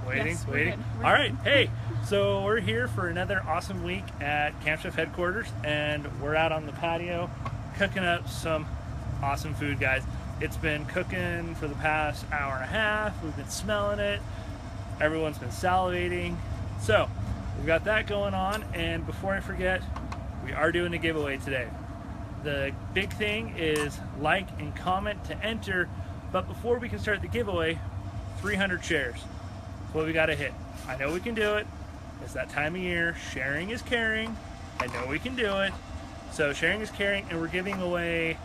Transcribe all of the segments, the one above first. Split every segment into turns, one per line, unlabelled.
Waiting,
Yes, we're
waiting.
good.
All right, hey, so we're here for another awesome week at Camp Chef headquarters, and we're out on the patio cooking up some awesome food, guys. It's been cooking for the past hour and a half. We've been smelling it. Everyone's been salivating. So we've got that going on, and before I forget, we are doing a giveaway today. The big thing is like and comment to enter, but before we can start the giveaway, 300 shares. That's what we got to hit. I know we can do it. It's that time of year. Sharing is caring. I know we can do it. So sharing is caring, and we're giving away,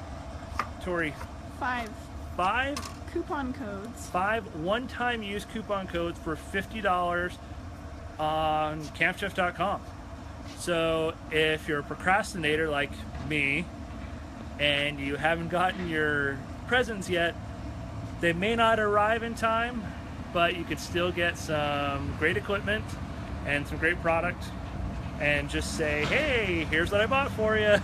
Tori,
5
five
coupon codes.
one-time use coupon codes for $50 on campchef.com. So if you're a procrastinator like me and you haven't gotten your presents yet, they may not arrive in time, but you could still get some great equipment and some great product and just say, hey, here's what I bought for you.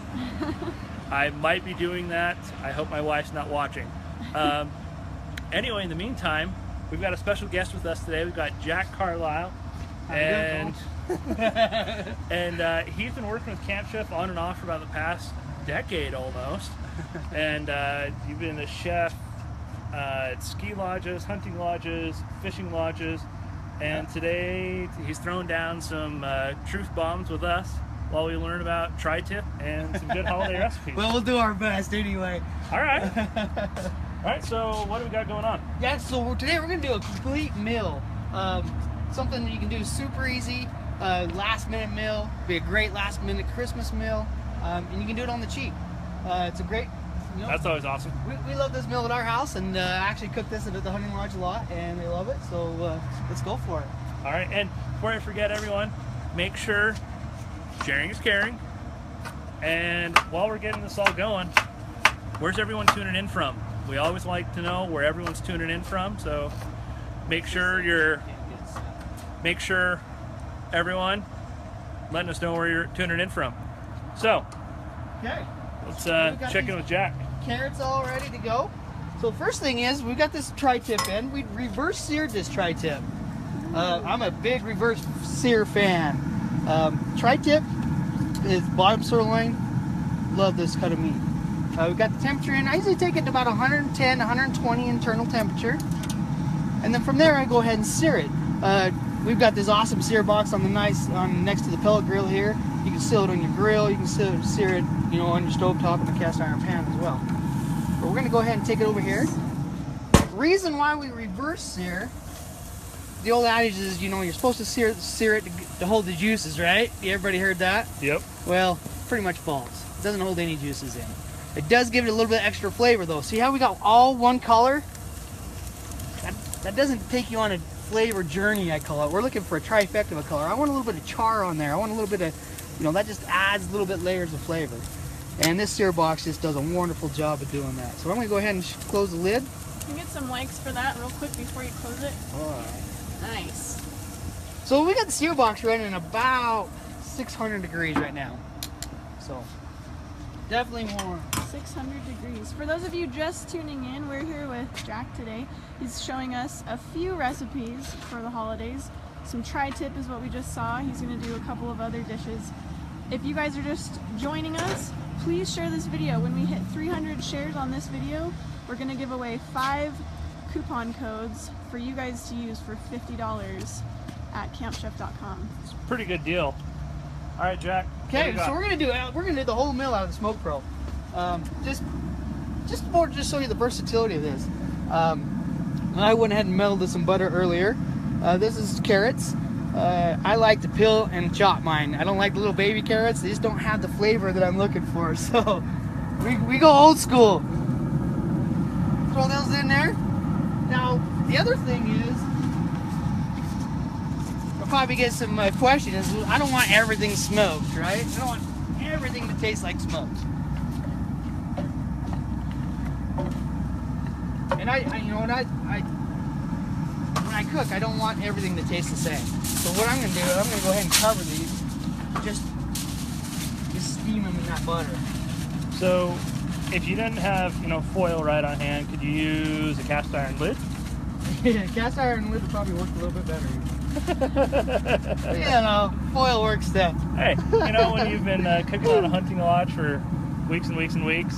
I might be doing that. I hope my wife's not watching. Anyway, in the meantime, we've got a special guest with us today. We've got Jack Carlisle. And he's been working with Camp Chef on and off for about the past decade almost. And you've been a chef at ski lodges, hunting lodges, fishing lodges, and today he's thrown down some truth bombs with us while we learn about tri-tip and some good holiday recipes.
Well, we'll do our best anyway.
All right. All right, so what do we got going on?
Yeah, so today we're going to do a complete meal. Something that you can do super easy, last minute meal, be a great last minute Christmas meal, and you can do it on the cheap. It's a great, you know,
That's always awesome.
we love this meal at our house, and actually cook this at the hunting lodge a lot, and they love it, so let's go for it.
All right, and before I forget, everyone, make sure sharing is caring. And while we're getting this all going, where's everyone tuning in from? We always like to know where everyone's tuning in from, so make sure everyone letting us know where you're tuning in from. So
Okay.
let's
We got
check in
these
with Jack.
Carrots all ready to go. So first thing is, we got this tri-tip in. We reverse seared this tri-tip. I'm a big reverse sear fan. Tri-tip is bottom sirloin. Love this cut of meat. We've got the temperature in. I usually take it to about 110, 120 internal temperature. And then from there, I go ahead and sear it. We've got this awesome sear box on next to the pellet grill here. You can seal it on your grill. You can sear it, you know, on your stovetop in a cast iron pan as well. But we're going to go ahead and take it over here. Reason why we reverse sear, the old adage is, you know, you're supposed to sear it to hold the juices, right? Everybody heard that?
Yep.
Well, pretty much false. It doesn't hold any juices in. It does give it a little bit extra flavor though. See how we got all one color? That doesn't take you on a flavor journey, I call it. We're looking for a trifecta of a color. I want a little bit of char on there. I want a little bit of, you know, that just adds a little bit layers of flavor. And this sear box just does a wonderful job of doing that. So I'm going to go ahead and close the lid.
Can you get some likes for that real quick before you close it?
Alright.
Nice.
So we got the sear box running about 600 degrees right now. So definitely warm.
600 degrees. For those of you just tuning in, we're here with Jack today. He's showing us a few recipes for the holidays. Some tri-tip is what we just saw. He's going to do a couple of other dishes. If you guys are just joining us, please share this video. When we hit 300 shares on this video, we're going to give away 5 coupon codes for you guys to use for $50 at campchef.com.
It's a pretty good deal. All right, Jack.
Okay, so we're gonna do the whole meal out of the Smoke Pro. Just to show you the versatility of this. I went ahead and melted some butter earlier. This is carrots. I like to peel and chop mine. I don't like the little baby carrots. They just don't have the flavor that I'm looking for. So we go old school. Throw those in there. Now the other thing is, I'll probably get some questions. I don't want everything smoked, right? I don't want everything to taste like smoked. And when I cook, I don't want everything to taste the same. So what I'm going to do, I'm going to go ahead and cover these, just steam them in that butter.
So if you didn't have, foil right on hand, could you use a cast iron lid?
Yeah, cast iron would probably work a little bit better. You know, foil works too.
Hey, you know, when you've been cooking on a hunting lodge for weeks and weeks and weeks.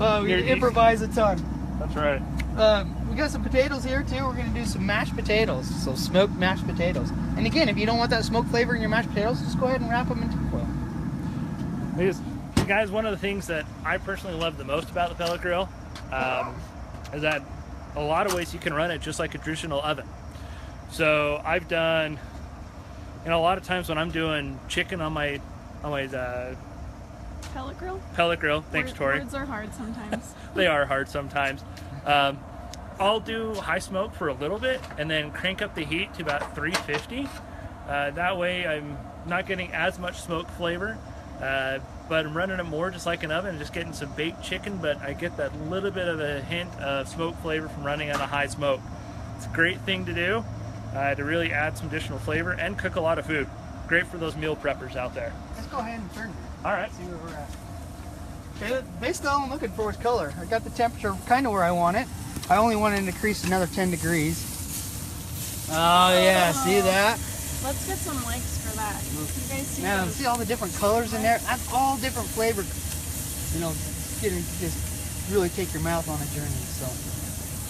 Oh, we improvise a ton.
That's right.
We got some potatoes here too. We're gonna do some mashed potatoes, so smoked mashed potatoes. And again, if you don't want that smoke flavor in your mashed potatoes, just go ahead and wrap them in tinfoil.
Because, guys, one of the things that I personally love the most about the pellet grill is that a lot of ways you can run it just like a traditional oven. So I've done, you know, a lot of times when I'm doing chicken on my
Pellet grill?
pellet grill, thanks Tori.
Words are hard sometimes.
They are hard sometimes. I'll do high smoke for a little bit and then crank up the heat to about 350. That way I'm not getting as much smoke flavor, but I'm running it more just like an oven, just getting some baked chicken, but I get that little bit of a hint of smoke flavor from running on a high smoke. It's a great thing to do to really add some additional flavor and cook a lot of food. Great for those meal preppers out there.
Let's go ahead and turn it.
All right.
See where we're at. Okay, basically all I'm looking for is color. I got the temperature kind of where I want it. I only want to increase another 10 degrees. Oh yeah, see that?
Let's get some likes for that. You guys see
Now,
those?
see all the different colors in there? That's all different flavor. You know, getting just really take your mouth on a journey. So,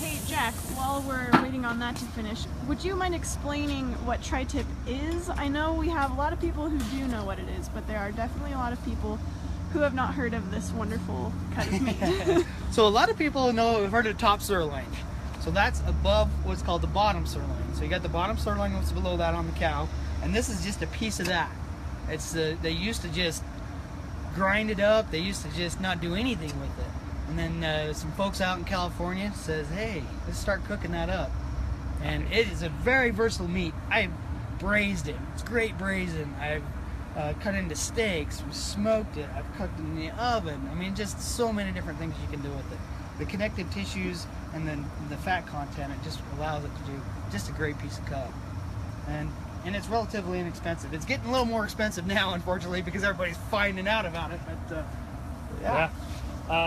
Hey Jack, while we're waiting on that to finish, would you mind explaining what tri-tip is? I know we have a lot of people who do know what it is, but there are definitely a lot of people who have not heard of this wonderful cut of meat.
so a lot of people have heard of top sirloin. So that's above what's called the bottom sirloin. So you got the bottom sirloin, what's below that on the cow, and this is just a piece of that. It's they used to just grind it up. They used to just not do anything with it. And then some folks out in California says, hey, let's start cooking that up. And it is a very versatile meat. I've braised it. It's great braising. I've cut into steaks. We smoked it. I've cooked it in the oven. I mean, just so many different things you can do with it. The connective tissues and then the fat content, it just allows it to do just a great piece of cut. And it's relatively inexpensive. It's getting a little more expensive now, unfortunately, because everybody's finding out about it. But yeah.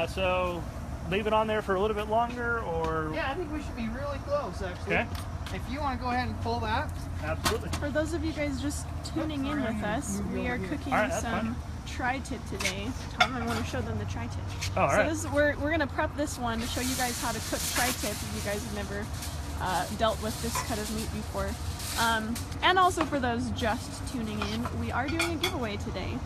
So leave it on there for a little bit longer, or
Yeah, I think we should be really close, actually.
Okay.
If you want to go ahead and pull that.
Absolutely.
For those of you guys just tuning in with us, we are cooking
All right, that's
some tri-tip today. Tom, I want to show them the tri-tip.
Oh, all right.
So we're going to prep this one to show you guys how to cook tri-tip if you guys have never dealt with this cut of meat before. And also for those just tuning in, we are doing a giveaway today.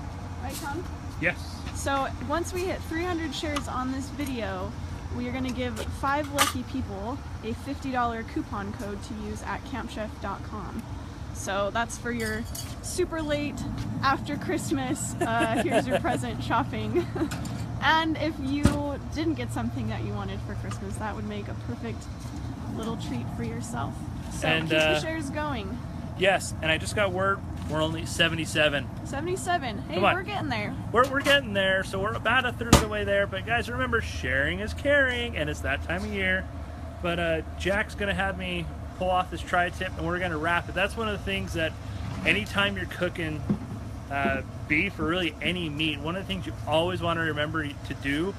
Right, Tom?
Yes.
So once we hit 300 shares on this video, we are going to give 5 lucky people a $50 coupon code to use at campchef.com. So that's for your super late after Christmas, here's your present shopping. And if you didn't get something that you wanted for Christmas, that would make a perfect little treat for yourself. So
And,
keep the shares going.
Yes, and I just got word we're only 77.
77. Hey,
Come on.
we're getting there.
We're getting there, so we're about a third of the way there. But guys, remember, sharing is caring, and it's that time of year. But Jack's gonna have me pull off this tri-tip, and we're gonna wrap it. That's one of the things that anytime you're cooking beef or really any meat, one of the things you always want to remember to do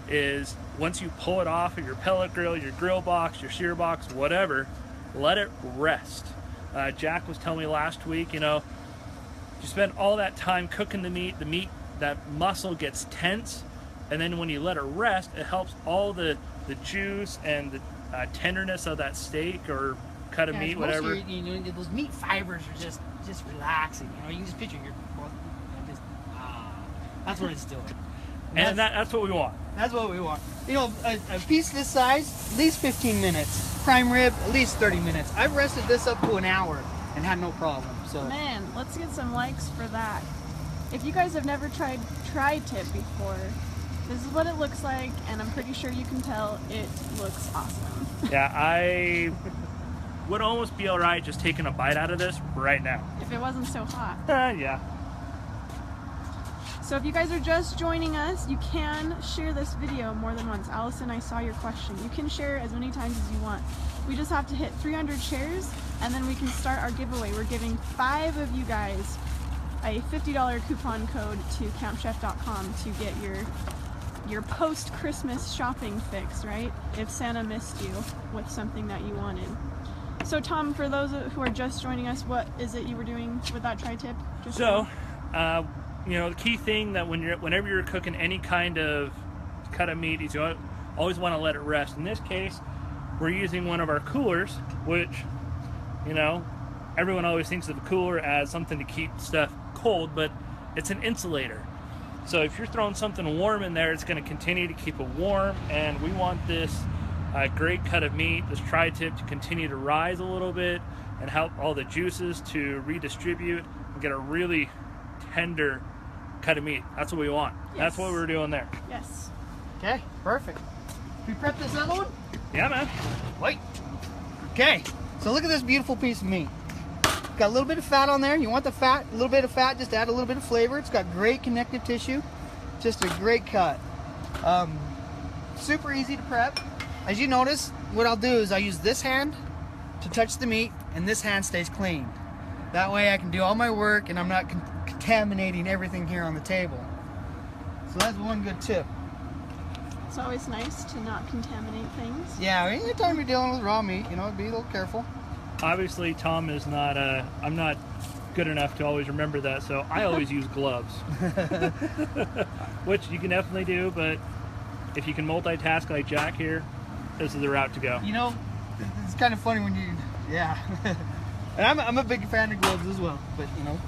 is once you pull it off of your pellet grill, your grill box, your sear box, whatever, let it rest. Jack was telling me last week, you know, you spend all that time cooking the meat, that muscle gets tense, and then when you let it rest, it helps all the juice and the tenderness of that steak or cut of meat, whatever.
You know, those meat fibers are just relaxing. You know, you can just picture that's what it's doing.
And that's what we want.
That's what we want. You know, a piece this size, at least 15 minutes. Prime rib, at least 30 minutes. I've rested this up to an hour and had no problem. So
Man, let's get some likes for that. If you guys have never tried tri-tip before, this is what it looks like, and I'm pretty sure you can tell it looks awesome.
Yeah, I would almost be all right just taking a bite out of this right now.
If it wasn't so hot.
Yeah.
So if you guys are just joining us, you can share this video more than once. Allison, I saw your question. You can share as many times as you want. We just have to hit 300 shares, and then we can start our giveaway. We're giving 5 of you guys a $50 coupon code to campchef.com to get your your post-Christmas shopping fix, right? If Santa missed you with something that you wanted. So Tom, for those who are just joining us, what is it you were doing with that tri-tip?
So, you know, the key thing that whenever you're cooking any kind of cut of meat is you always want to let it rest. In this case, we're using one of our coolers, which, you know, everyone always thinks of a cooler as something to keep stuff cold, but it's an insulator. So if you're throwing something warm in there, it's going to continue to keep it warm, and we want this great cut of meat, this tri-tip, to continue to rise a little bit and help all the juices to redistribute and get a really tender cut of meat. That's what we want.
Yes.
That's what we're doing there.
Yes.
Okay, perfect. We prep this other one?
Yeah, man.
Wait. Okay, so look at this beautiful piece of meat. Got a little bit of fat on there. You want the fat, a little bit of fat, just to add a little bit of flavor. It's got great connective tissue. Just a great cut. Super easy to prep. As you notice, what I'll do is I'll use this hand to touch the meat, and this hand stays clean. That way I can do all my work and I'm not contaminating everything here on the table. So that's one good tip.
It's always nice to not contaminate things.
Yeah, anytime you're dealing with raw meat, you know, be a little careful.
Obviously, Tom is not, I'm not good enough to always remember that, so I always use gloves. Which you can definitely do, but if you can multitask like Jack here, this is the route to go.
You know, it's kind of funny when you, yeah. And I'm a big fan of gloves as well, but you know,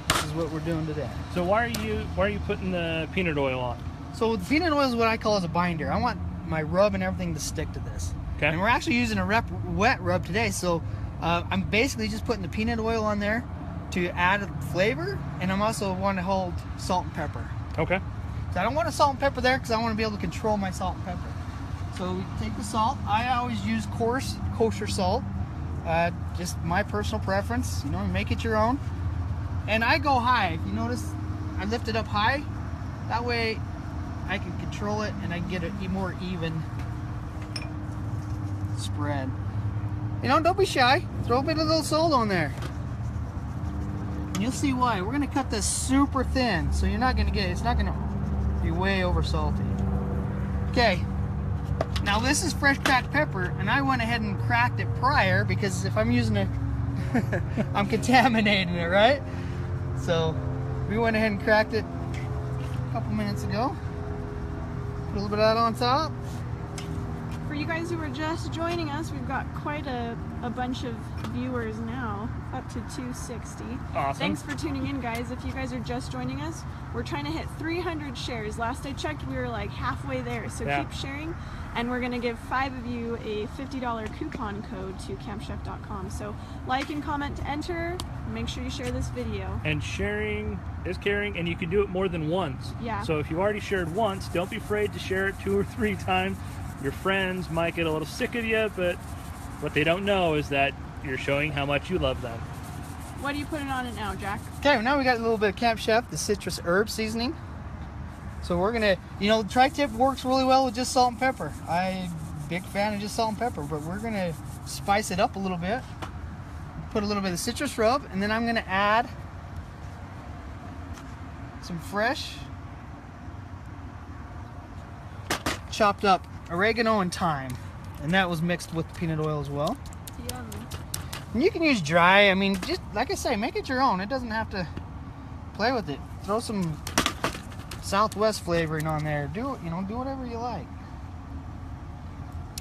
this is what we're doing today.
So why are you putting the peanut oil on?
So the peanut oil is what I call as a binder. I want my rub and everything to stick to this.
Okay.
And we're actually using a wet rub today, so I'm basically just putting the peanut oil on there to add flavor, and I'm also want to hold salt and pepper.
Okay.
So I don't want a salt and pepper there because I want to be able to control my salt and pepper. So we take the salt. I always use coarse kosher salt. Just my personal preference. You know, make it your own. And I go high. If you notice, I lift it up high. That way I can control it and I can get a more even spread. You know, don't be shy. Throw a bit of little salt on there. And you'll see why. We're going to cut this super thin. So you're not going to get, it's not going to be way over salty. Okay. Now this is fresh cracked pepper, and I went ahead and cracked it prior because if I'm using it, I'm contaminating it, right? So we went ahead and cracked it a couple minutes ago. Put a little bit of that on top.
For you guys who are just joining us, we've got quite a bunch of viewers now, up to 260.
Awesome.
Thanks for tuning in, guys. If you guys are just joining us, we're trying to hit 300 shares. Last I checked, we were like halfway there, so
yeah.
Keep sharing. And we're going to give 5 of you a $50 coupon code to campchef.com. So like and comment to enter. Make sure you share this video.
And sharing is caring, and you can do it more than once.
Yeah.
So if you already shared once, don't be afraid to share it 2 or 3 times. Your friends might get a little sick of you, but what they don't know is that you're showing how much you love them.
What are you putting on it now, Jack?
Okay, now we got a little bit of Camp Chef, the citrus herb seasoning. So we're gonna, you know, tri-tip works really well with just salt and pepper. I'm a big fan of just salt and pepper, but we're gonna spice it up a little bit. Put a little bit of citrus rub, and then I'm gonna add some fresh chopped up oregano and thyme, and that was mixed with the peanut oil as well.
Yum.
And you can use dry. I mean, just like I say, make it your own. It doesn't have to play with it. Throw some Southwest flavoring on there. Do it, you know, do whatever you like.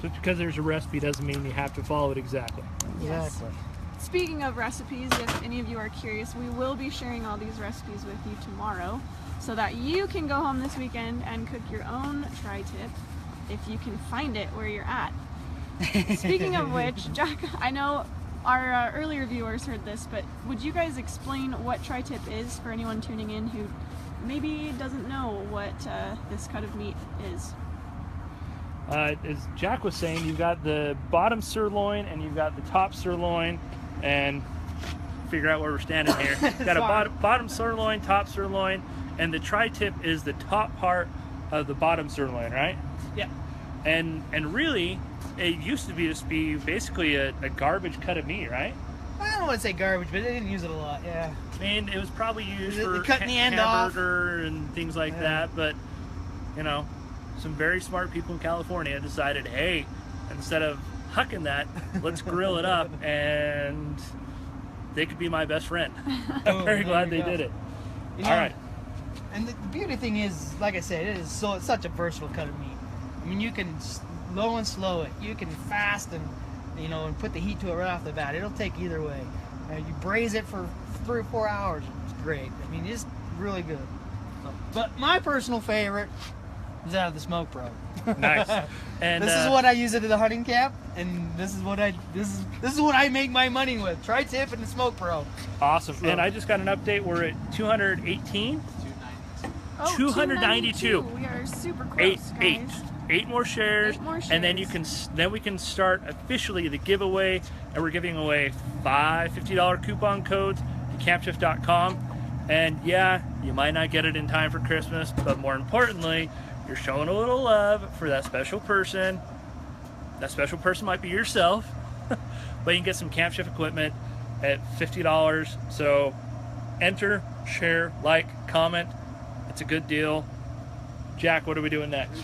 Just because there's a recipe doesn't mean you have to follow it exactly.
Yes.
Exactly.
Speaking of recipes, if any of you are curious, we will be sharing all these recipes with you tomorrow so that you can go home this weekend and cook your own tri-tip if you can find it where you're at. Speaking of which, Jack, I know our earlier viewers heard this, but would you guys explain what tri-tip is for anyone tuning in who maybe doesn't know what this cut of meat is?
As Jack was saying, you've got the bottom sirloin and you've got the top sirloin, and figure out where we're standing here. Got a bottom sirloin, top sirloin, and the tri-tip is the top part of the bottom sirloin, right?
Yeah.
And really, it used to just be basically a garbage cut of meat, right?
I don't want to say garbage, but they didn't use it a lot. Yeah.
I mean, it was probably used for
cutting the end off.
hamburger and things like that, but you know, some very smart people in California decided, hey, instead of hucking that, let's grill it up, and they could be my best friend. I'm very glad they did it.
You know,
All right.
And the beauty thing is, like I said, it's such a versatile cut of meat. I mean, you can low and slow it. You can fast and, you know, and put the heat to it right off the bat. It'll take either way. You braise it for 3 or 4 hours. It's great. I mean, it's really good. But my personal favorite is out of the Smoke Pro.
Nice. And
this is what I use it at the hunting camp, and this is what I make my money with. Tri-tip and the Smoke Pro.
Awesome.
So-
And I just got an update. We're at 218.
Oh,
292.
We are super close, guys.
Eight more shares.
8 more
And then
shares.
we can start officially the giveaway, and we're giving away 5 $50 coupon codes to campshift.com. And yeah, you might not get it in time for Christmas, but more importantly, you're showing a little love for that special person. That special person might be yourself, but you can get some Camp Chef equipment at $50. So enter, share, like, comment. It's a good deal. Jack, what are we doing next?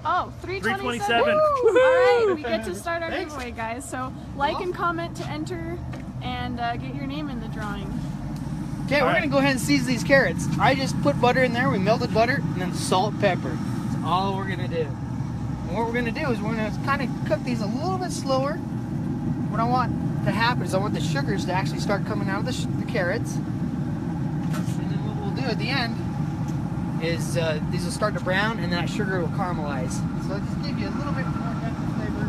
Oh, 327.
327.
Woo! All right, we get to start our
Thanks.
giveaway, guys. So like and comment to enter and get your name in the drawing.
Okay,
All
we're
right.
gonna go ahead and season these carrots. I just put butter in there. We melted butter and then salt, pepper. That's all we're gonna do. And what we're gonna do is we're gonna kind of cook these a little bit slower. What I want to happen is I want the sugars to actually start coming out of the carrots. And then what we'll do at the end is these will start to brown and then that sugar will caramelize. So it'll just give you a little bit more depth of flavor.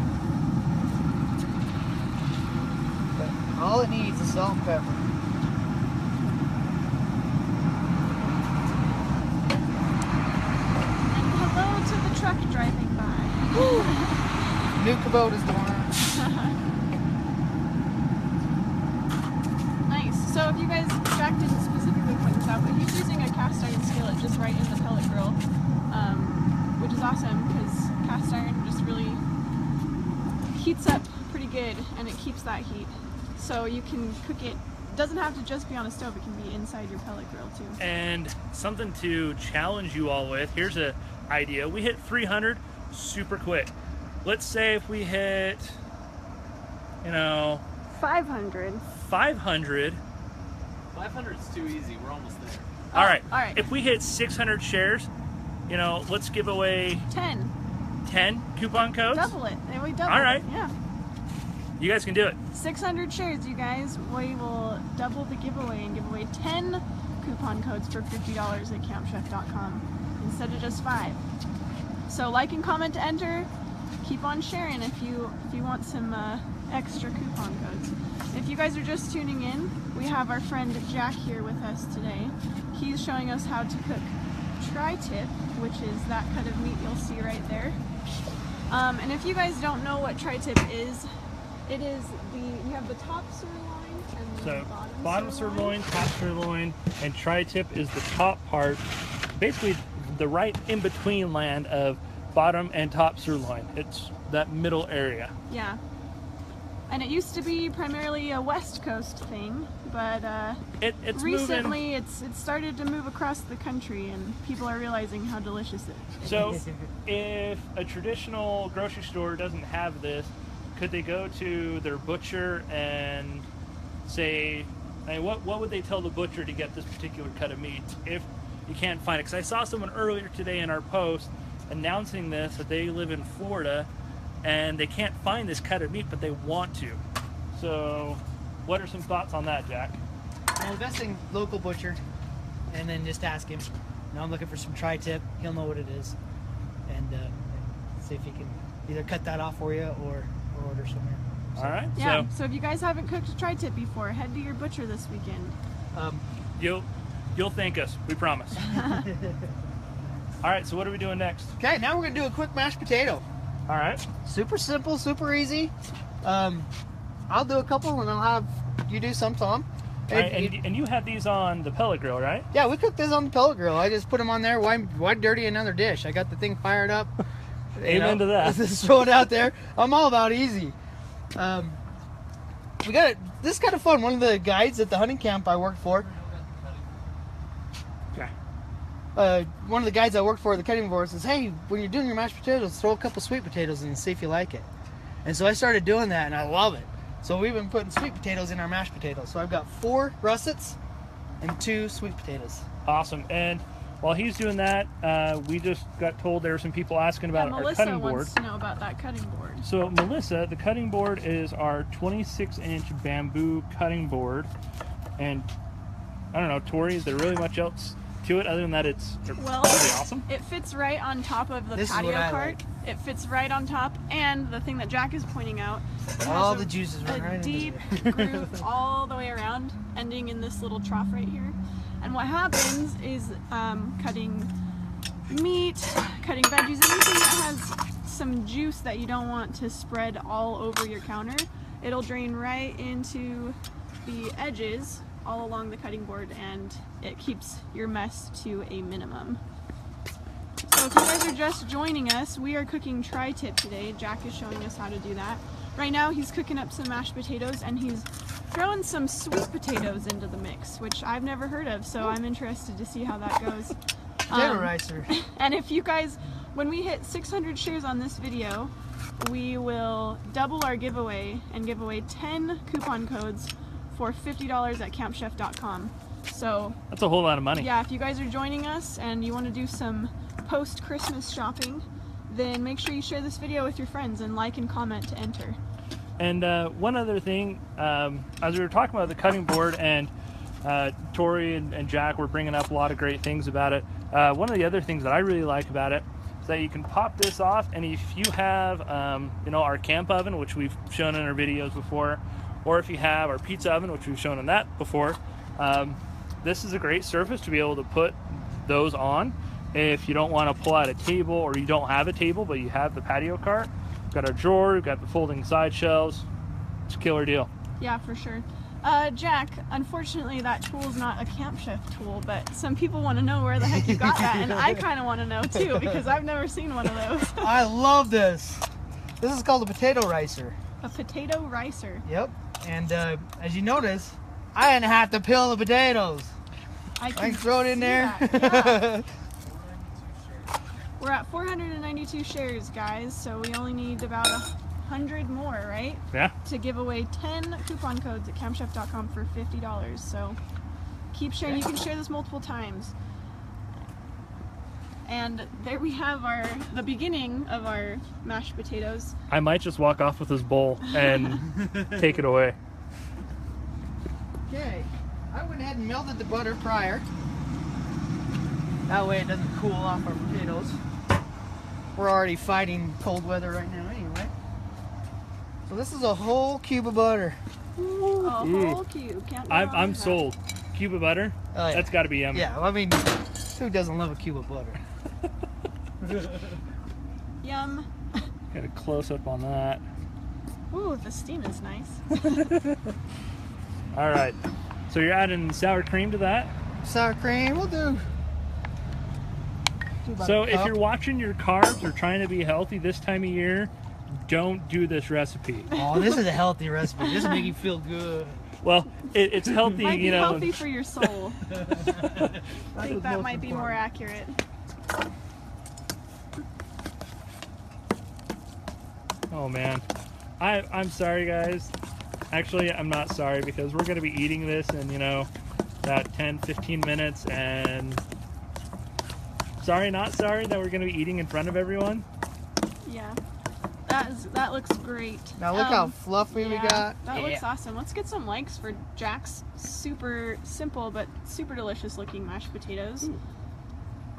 But all it needs is salt and pepper.
And hello to the truck driving by.
New Kubota's going on.
Nice. So if you guys, Jack didn't specifically point this out, but he's using a cast iron skillet just right in the pellet grill, which is awesome because cast iron just really heats up pretty good and it keeps that heat. So you can cook it. It doesn't have to just be on a stove. It can be inside your pellet grill too.
And something to challenge you all with. Here's an idea. We hit 300 super quick. Let's say if we hit,
500.
500.
500 is too easy. We're almost there.
All right.
all right.
If we hit 600 shares, let's give away
10.
10 coupon codes.
Double it. And we double
All right.
it. Yeah.
You guys can do it.
600 shares, you guys. We will double the giveaway and give away 10 coupon codes for $50 at campchef.com instead of just 5. So like and comment to enter. Keep on sharing if you want some extra coupon codes. If you guys are just tuning in, we have our friend Jack here with us today. He's showing us how to cook tri-tip, which is that cut of meat you'll see right there. And if you guys don't know what tri-tip is, it is you have the top sirloin and the
So bottom sirloin, top sirloin, and tri-tip is the top part. Basically the right in between land of bottom and top sirloin. It's that middle area.
Yeah. And it used to be primarily a West Coast thing, but
It's
recently
moving.
it's started to move across the country and people are realizing how delicious it is.
So if a traditional grocery store doesn't have this, could they go to their butcher and say, what would they tell the butcher to get this particular cut of meat if you can't find it? Because I saw someone earlier today in our post announcing this, that they live in Florida and they can't find this cut of meat, but they want to. So what are some thoughts on that, Jack?
Well, the best thing, local butcher, and then just ask him. Now I'm looking for some tri-tip. He'll know what it is, and see if he can either cut that off for you or order somewhere.
All right.
Yeah, so if you guys haven't cooked a tri-tip before, head to your butcher this weekend.
So
You'll thank us, we promise. All right, so what are we doing next?
okay, now we're gonna do a quick mashed potato.
All right.
Super simple, super easy. I'll do a couple, and I'll have you do some, Tom.
All right, and you had these on the pellet grill, right?
Yeah, we cooked this on the pellet grill. I just put them on there. Why dirty another dish? I got the thing fired up.
Amen to that.
Just throw it out there. I'm all about easy. We got it. This is kind of fun. One of the guides at the hunting camp I worked for.
Okay.
one of the guys I worked for at the cutting board says, hey, when you're doing your mashed potatoes, throw a couple sweet potatoes in and see if you like it. And so I started doing that, and I love it. So we've been putting sweet potatoes in our mashed potatoes. So I've got 4 russets and 2 sweet potatoes.
Awesome. And while he's doing that, we just got told there were some people asking about our
Melissa
cutting board.
wants to know about that cutting board.
So Melissa, the cutting board is our 26-inch bamboo cutting board. And I don't know, Tori, is there really much else to it other than that it's
Well,
pretty awesome?
it fits right on top of the
This is
patio
what I
cart.
like.
It fits right on top, and the thing that Jack is pointing out, it
All
has
the juices run right
a
into
deep
there.
groove all the way around, ending in this little trough right here. And what happens is cutting meat, cutting veggies, anything that has some juice that you don't want to spread all over your counter, it'll drain right into the edges all along the cutting board, and it keeps your mess to a minimum. So if you guys are just joining us, we are cooking tri-tip today. Jack is showing us how to do that. Right now he's cooking up some mashed potatoes, and he's throwing some sweet potatoes into the mix, which I've never heard of, so I'm interested to see how that goes.
Potato ricer.
And if you guys, when we hit 600 shares on this video, we will double our giveaway and give away 10 coupon codes for $50 at campchef.com. So
That's a whole lot of money.
yeah, if you guys are joining us and you want to do some post-Christmas shopping, then make sure you share this video with your friends and like and comment to enter.
And one other thing, as we were talking about the cutting board, and Tori and Jack were bringing up a lot of great things about it. One of the other things that I really like about it is that you can pop this off, and if you have, you know, our camp oven, which we've shown in our videos before, or if you have our pizza oven, which we've shown in that before, this is a great surface to be able to put those on. If you don't want to pull out a table, or you don't have a table but you have the patio cart, we've got our drawer, we've got the folding side shelves. It's a killer deal.
Yeah, for sure. Jack, unfortunately that tool is not a Camp Chef tool, but some people want to know where the heck you got that, and I kind of want to know too, because I've never seen one of those.
I love this. This is called a potato ricer.
A potato ricer.
Yep. And as you notice, I didn't have to peel the potatoes. I can throw it in
see
there.
that, yeah. We're at 492 shares, guys, so we only need about 100 more, right?
Yeah.
To give away 10 coupon codes at campchef.com for $50. So keep sharing. You can share this multiple times. And there we have the beginning of our mashed potatoes.
I might just walk off with this bowl and take it away.
Okay. I went ahead and melted the butter prior. That way it doesn't cool off our potatoes. We're already fighting cold weather right now anyway. So this is a whole cube of butter.
A whole cube. Can't go wrong
I'm
with that.
sold. Cube of butter?
Oh, yeah.
That's got to be yummy.
Yeah, well, I mean, who doesn't love a cube of butter?
Yum.
Got a close up on that.
Ooh, the steam is nice.
All right. So you're adding sour cream to that.
Sour cream, we'll do. About
So
a
if
cup.
you're watching your carbs or trying to be healthy this time of year, don't do this recipe.
Oh, this is a healthy recipe. This will make you feel good.
Well, it's healthy,
Might be
you know.
healthy for your soul. I think that might be more accurate.
Oh man, I'm sorry guys. Actually, I'm not sorry, because we're gonna be eating this in, you know, about 10-15 minutes, and sorry, not sorry that we're gonna be eating in front of everyone.
Yeah. That looks great.
Now look how fluffy we
yeah,
got.
That looks awesome. Let's get some likes for Jack's super simple but super delicious looking mashed potatoes.
Ooh.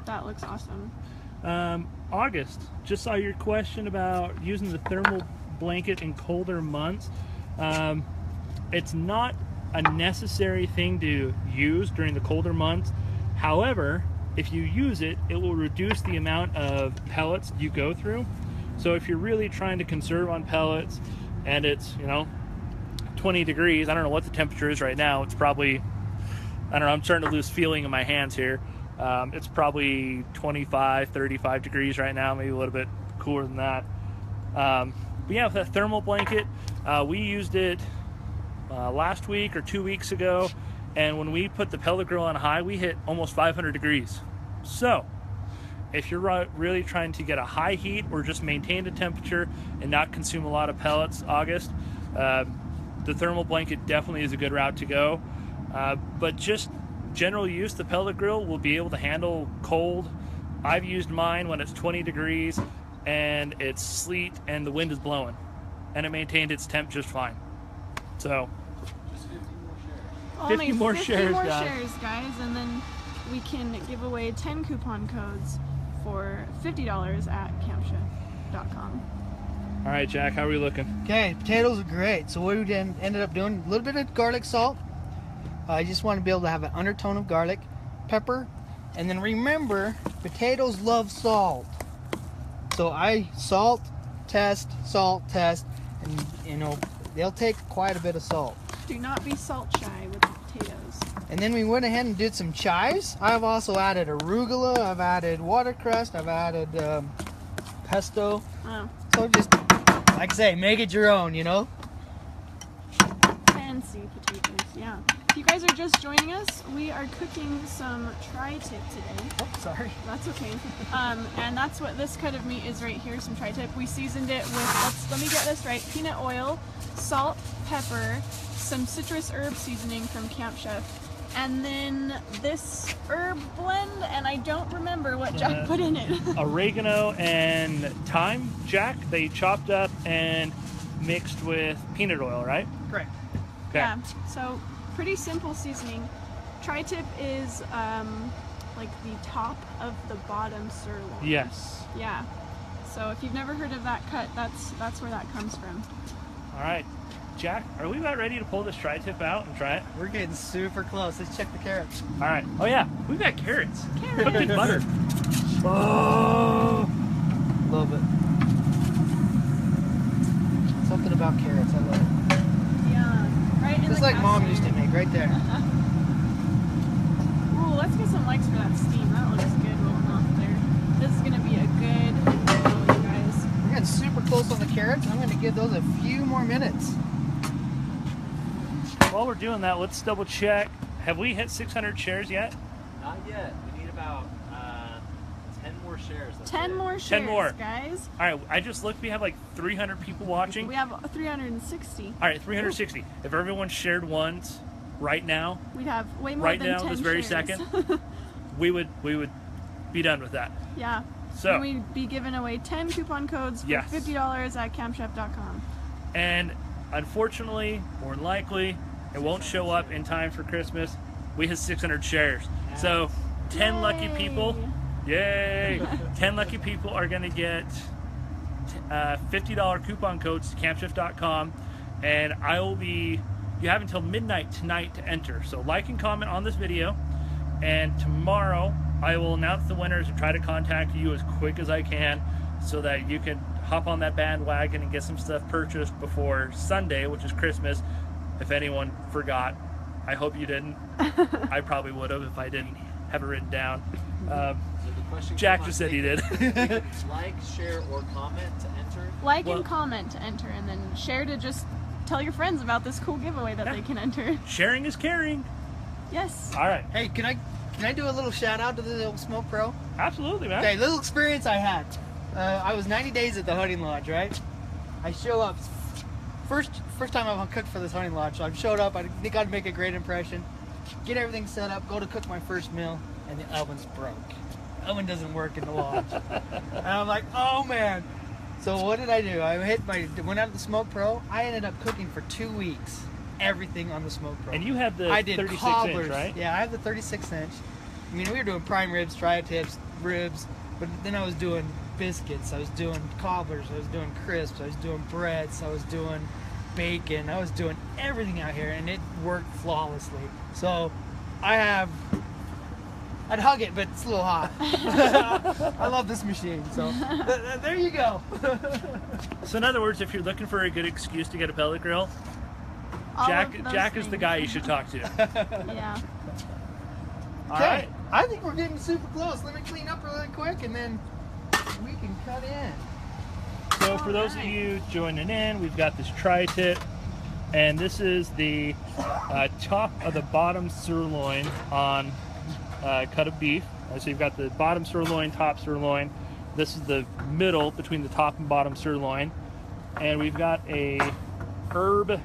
That looks awesome.
August, just saw your question about using the thermal blanket in colder months. It's not a necessary thing to use during the colder months. However, if you use it, it will reduce the amount of pellets you go through. So if you're really trying to conserve on pellets and it's, you know, 20 degrees, I don't know what the temperature is right now. It's probably, I don't know, I'm starting to lose feeling in my hands here. It's probably 25, 35 degrees right now, maybe a little bit cooler than that. But yeah, with that thermal blanket, we used it last week or 2 weeks ago, and when we put the pellet grill on high, we hit almost 500 degrees. So, if you're really trying to get a high heat or just maintain the temperature and not consume a lot of pellets, August, the thermal blanket definitely is a good route to go. But just general use, the pellet grill will be able to handle cold. I've used mine when it's 20 degrees and it's sleet and the wind is blowing, and it maintained its temp just fine. So,
Just 50 more shares.
Only
50 more
50
shares,
more
guys.
shares, guys, and then we can give away 10 coupon codes for $50 at campchef.com.
all right, Jack, how are we looking?
Okay, potatoes are great. So what we ended up doing, a little bit of garlic salt. I just want to be able to have an undertone of garlic, pepper, and then remember, potatoes love salt. So I salt, test, and you know, they'll take quite a bit of salt.
Do not be salt shy with the potatoes.
And then we went ahead and did some chives. I've also added arugula, I've added watercress, I've added pesto.
Oh,
So just, like I say, make it your own, you know?
fancy potatoes, yeah. If you guys are just joining us, we are cooking some tri-tip today.
Oh, sorry.
That's okay. And that's what this cut of meat is right here, some tri-tip. We seasoned it with, let me get this right, peanut oil, salt, pepper, some citrus herb seasoning from Camp Chef, and then this herb blend, and I don't remember what Jack put in it.
Oregano and thyme, Jack, they chopped up and mixed with peanut oil, right?
Correct.
Okay.
Yeah, so pretty simple seasoning. Tri-tip is like the top of the bottom sirloin.
Yes.
Yeah. So if you've never heard of that cut, that's where that comes from.
All right. Jack, are we about ready to pull this tri-tip out and try it?
We're getting super close. Let's check the carrots.
All right. Oh, yeah. We've got carrots.
Carrots.
Cooked in butter.
Oh, love it. Something about carrots, I love it.
Yeah. Right in
Just
the
like Mom
castle.
used to make, right there.
Ooh, let's get some likes for that steam. That looks good rolling off there. This is gonna be a good roll, you guys.
We're getting super close on the carrots. I'm going to give those a few more minutes.
While we're doing that, let's double check. Have we hit 600 shares yet?
Not yet. We need about 10 more shares. That's
10
it.
more shares,
10 more.
guys.
All right. I just looked. We have like 300 people watching.
We have 360.
All right, 360. If everyone shared once right now,
We'd have way more
right
than
now,
10
this very
shares.
second, we would be done with that.
Yeah.
So,
And we'd be giving away 10 coupon codes for
Yes.
$50 at campchef.com.
and unfortunately, more than likely, it won't show up in time for Christmas. We hit 600 shares. So, 10 lucky people, yay! 10 lucky people are going to get $50 coupon codes to campchef.com, and I will be, you have until midnight tonight to enter. So like and comment on this video, and tomorrow I will announce the winners and try to contact you as quick as I can so that you can hop on that bandwagon and get some stuff purchased before Sunday, which is Christmas, if anyone forgot. I hope you didn't. I probably would have if I didn't have it written down.
So the question
Jack
came
just
on,
said he did.
Like, share, or comment to enter.
Like
Well-
and comment to enter, and then share to just tell your friends about this cool giveaway that
Yeah.
they can enter.
Sharing is caring.
Yes.
All right.
Hey, can I do a little shout out to the old Smoke Pro?
Absolutely, man.
Okay, little experience I had. I was 90 days at the hunting lodge, right? I show up. First time I've cooked for this hunting lodge, so I showed up. I think I'd make a great impression. Get everything set up, go to cook my first meal, and the oven's broke. The oven doesn't work in the lodge. And I'm like, oh man. So what did I do? I went out to the Smoke Pro. I ended up cooking for 2 weeks. Everything on the Smoke Pro.
And you had the
I did
36
cobblers.
inch, right?
Yeah, I have the 36 inch. I mean, we were doing prime ribs, tri-tips, ribs, but then I was doing biscuits, I was doing cobblers, I was doing crisps, I was doing breads, I was doing bacon, I was doing everything out here, and it worked flawlessly. So I'd hug it, but it's a little hot. I love this machine, so there you go.
So in other words, if you're looking for a good excuse to get a pellet grill,
All
Jack
of those
is the
things.
guy you should talk to.
Yeah.
All
Okay,
right.
I think we're getting super close. Let me clean up really quick, and then we can cut in.
So for those of you joining in, we've got this tri-tip, and this is the top of the bottom sirloin on cut of beef, So you've got the bottom sirloin, top sirloin. This is the middle between the top and bottom sirloin. And we've got a herb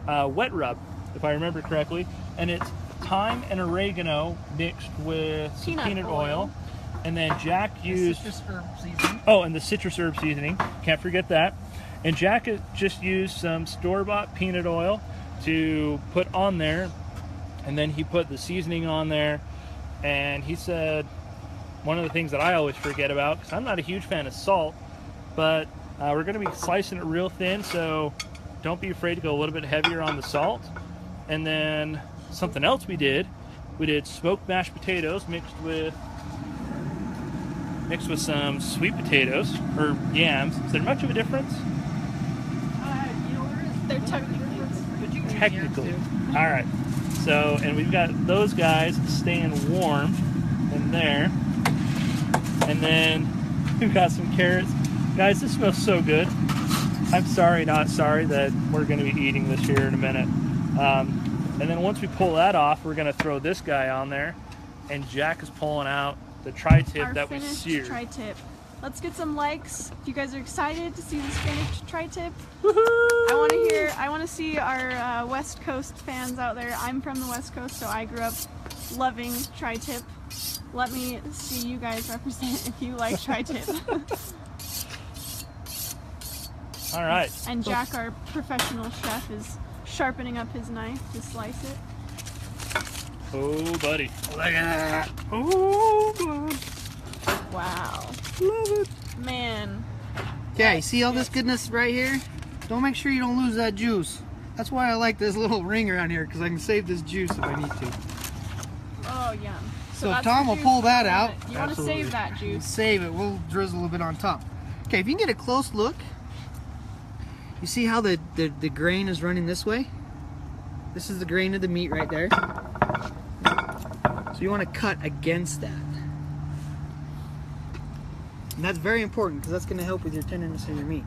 wet rub, if I remember correctly. And it's thyme and oregano mixed with some peanut oil. And then Jack used
citrus herb seasoning.
Oh, and the citrus herb seasoning. Can't forget that. And Jack just used some store-bought peanut oil to put on there. And then he put the seasoning on there. And he said, one of the things that I always forget about, because I'm not a huge fan of salt, but we're going to be slicing it real thin, so don't be afraid to go a little bit heavier on the salt. And then something else we did smoked mashed potatoes mixed with some sweet potatoes, or yams. Is there much of a difference?
They're technically.
Technically. All right. So, and we've got those guys staying warm in there. And then we've got some carrots. Guys, this smells so good. I'm sorry, not sorry that we're going to be eating this here in a minute. And then once we pull that off, we're going to throw this guy on there. And Jack is pulling out the tri-tip that we seared.
Tri-tip. Let's get some likes. If you guys are excited to see this finished tri-tip,
Woohoo!
I want to see our West Coast fans out there. I'm from the West Coast, so I grew up loving tri-tip. Let me see you guys represent if you like tri-tip.
All right.
And Jack, our professional chef, is sharpening up his knife to slice it.
Oh, buddy.
Look at that.
Oh, God.
Wow.
Love it.
Man.
Okay, see all this goodness right here? Don't make sure you don't lose that juice. That's why I like this little ring around here, because I can save this juice if I need to.
Oh, yum.
So
that's
Tom
the
will
juice
pull that
you
out.
want. You want to
Absolutely.
save that juice.
Save it. We'll drizzle a bit on top. Okay, if you can get a close look, you see how the grain is running this way? This is the grain of the meat right there. So you want to cut against that. And that's very important because that's going to help with your tenderness of your meat.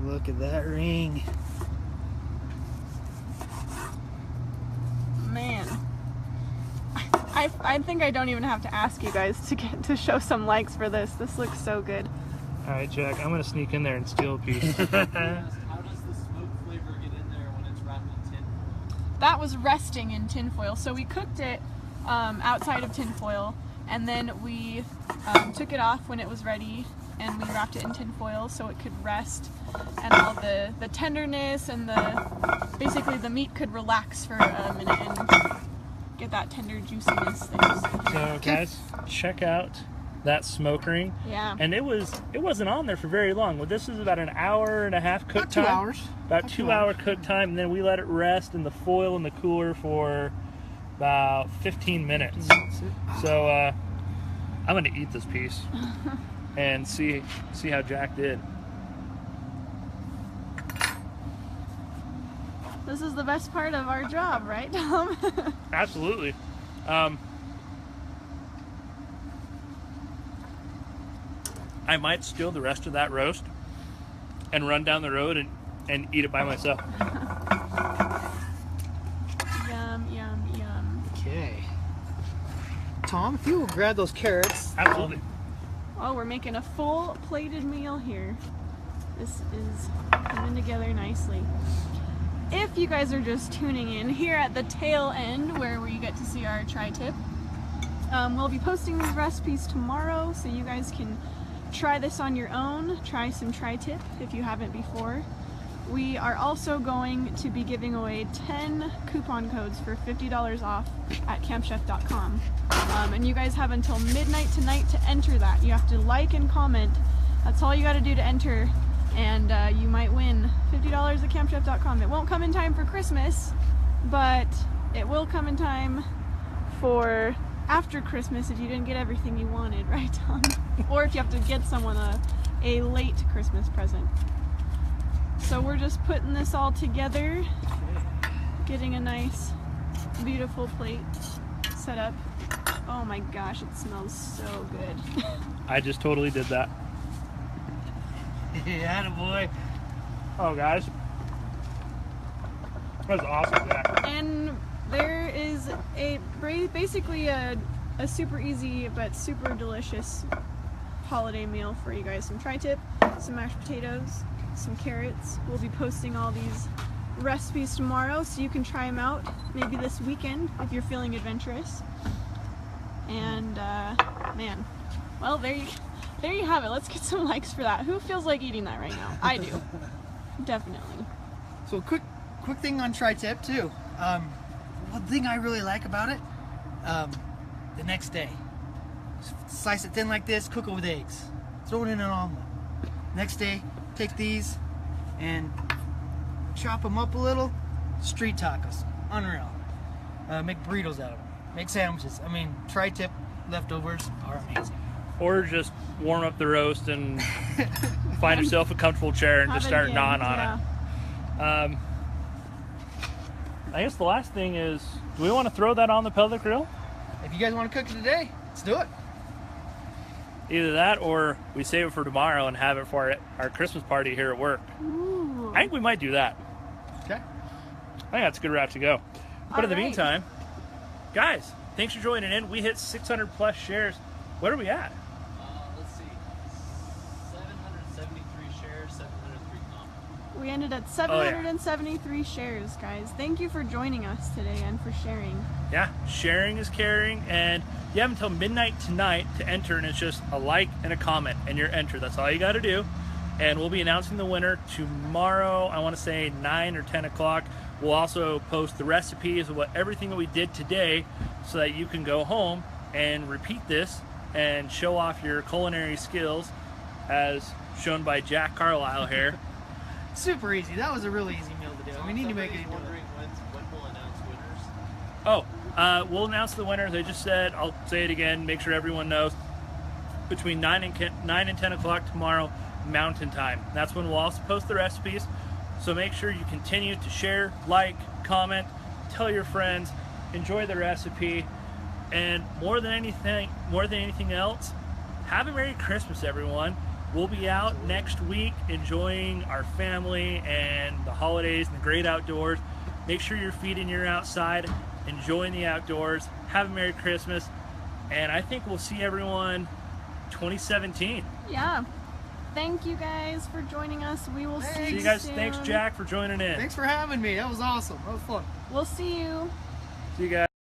Look at that ring.
Man. I think I don't even have to ask you guys to show some likes for this. This looks so good.
All right, Jack, I'm going to sneak in there and steal a piece.
How does the smoke flavor get in there when it's wrapped in tin?
That was resting in tinfoil. So we cooked it outside of tinfoil, and then we took it off when it was ready, and we wrapped it in tinfoil so it could rest, and all the tenderness and basically the meat could relax for a minute and get that tender juiciness thing.
So, guys, check out that smoke ring.
Yeah.
And it wasn't on there for very long. Well, this is about an hour and a half cook
About 2
time.
hours.
About 2 hour cook time, and then we let it rest in the foil in the cooler for about 15 minutes. So I'm going to eat this piece and see how Jack did.
This is the best part of our job, right, Tom?
Absolutely. I might steal the rest of that roast and run down the road and eat it by myself.
Yum, yum, yum.
Okay. Tom, if you will grab those carrots.
Absolutely.
Oh, we're making a full plated meal here. This is coming together nicely. If you guys are just tuning in, here at the tail end where we get to see our tri-tip, we'll be posting these recipes tomorrow so you guys can try this on your own. Try some tri-tip if you haven't before. We are also going to be giving away 10 coupon codes for $50 off at campchef.com. And you guys have until midnight tonight to enter that. You have to like and comment. That's all you got to do to enter, and you might win $50 at campchef.com. It won't come in time for Christmas, but it will come in time for after Christmas if you didn't get everything you wanted, right, Tom? Or if you have to get someone a late Christmas present. So we're just putting this all together, getting a nice, beautiful plate set up. Oh my gosh, it smells so good.
I just totally did that.
Yeah, boy.
Oh, guys. That was awesome, Jack.
And there is basically a super easy but super delicious holiday meal for you guys. Some tri-tip, some mashed potatoes, some carrots. We'll be posting all these recipes tomorrow so you can try them out maybe this weekend if you're feeling adventurous. And man, well, there you have it. Let's get some likes for that. Who feels like eating that right now? I do. Definitely.
So quick thing on tri-tip too. One thing I really like about it, the next day, slice it thin like this, cook it with eggs, throw it in an omelet. Next day, take these and chop them up a little. Street tacos, unreal. Make burritos out of them. Make sandwiches. I mean, tri-tip leftovers are amazing.
Or just warm up the roast and find yourself a comfortable chair and just start gnawing on it. I guess the last thing is, do we want to throw that on the pellet grill?
If you guys want to cook it today, let's do it.
Either that or we save it for tomorrow and have it for our Christmas party here at work.
Ooh.
I think we might do that.
Okay.
I think that's a good route to go. But in the meantime, guys, thanks for joining in. We hit 600 plus shares. What are we at?
Let's see. 773 shares, 703 comments.
We ended at 773 shares, guys. Thank you for joining us today and for sharing.
Yeah, sharing is caring, and you have until midnight tonight to enter, and it's just a like and a comment, and you're entered. That's all you got to do. And we'll be announcing the winner tomorrow, I want to say 9 or 10 o'clock. We'll also post the recipes of everything that we did today so that you can go home and repeat this and show off your culinary skills as shown by Jack Carlisle here.
Super easy. That was a really easy meal to do. We need to make it into
wondering when we'll announce winners.
Oh, we'll announce the winners. I just said, I'll say it again, make sure everyone knows, between 9 and 10 o'clock tomorrow Mountain Time. That's when we'll also post the recipes. So make sure you continue to share, like, comment, tell your friends, enjoy the recipe, and more than anything else, have a Merry Christmas, everyone. We'll be out next week enjoying our family and the holidays and the great outdoors. Make sure you're feeding your outside, enjoying the outdoors. Have a Merry Christmas, and I think we'll see everyone 2017.
Yeah. Thank you guys for joining us. We will see you
See you guys.
soon.
Thanks, Jack, for joining in.
Thanks for having me. That was awesome. That was fun.
We'll see you.
See you guys.